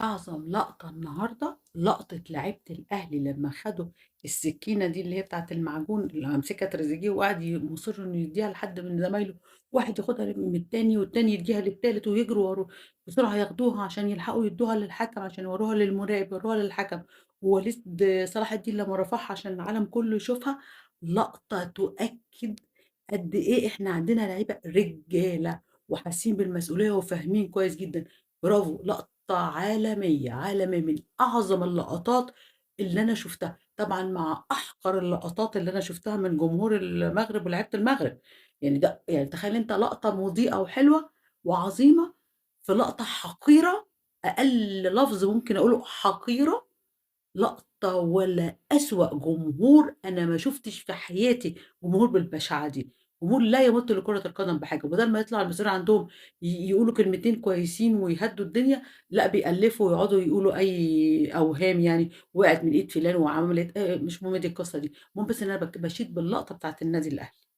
أعظم لقطة النهارده، لقطة لعيبة الأهلي لمّا خدوا السكينة دي اللي هي بتاعة المعجون اللي مسكها تريزيجيه وقعد مُصِر إنه يدّيها لحد من زمايله، واحد ياخدها من التاني والتاني يدّيها للتالت ويجروا بسرعة ياخدوها عشان يلحقوا يدّوها للحكم عشان يوروها للمراقب، يوروها للحكم، ووليد صلاح الدين لمّا رفعها عشان العالم كله يشوفها، لقطة تؤكد قد إيه إحنا عندنا لعيبة رجالة وحاسين بالمسؤولية وفاهمين كويس جدًا، برافو، لقطة عالمية، عالمية من أعظم اللقطات اللي أنا شُفتها، طبعًا مع أحقر اللقطات اللي أنا شُفتها من جمهور المغرب ولاعيبة المغرب، يعني ده يعني تخيّل أنت لقطة مُضيئة وحلوة وعظيمة في لقطة حقيرة، أقل لفظ ممكن أقوله حقيرة لقطة ولا أسوأ جمهور أنا ما شُفتش في حياتي جمهور بالبشاعة دي، جمهور لا يمُت لكرة القدم بحاجة، وبدال ما يطلع المسؤول عندهم يقولوا كلمتين كويسين ويهدّوا الدنيا، لأ بيألّفوا ويقعدوا يقولوا أي أوهام يعني، وقعت من إيد فلان وعملت مش مهم دي القصة دي، المهم بس إن أنا باشيد باللقطة بتاعة النادي الأهلي.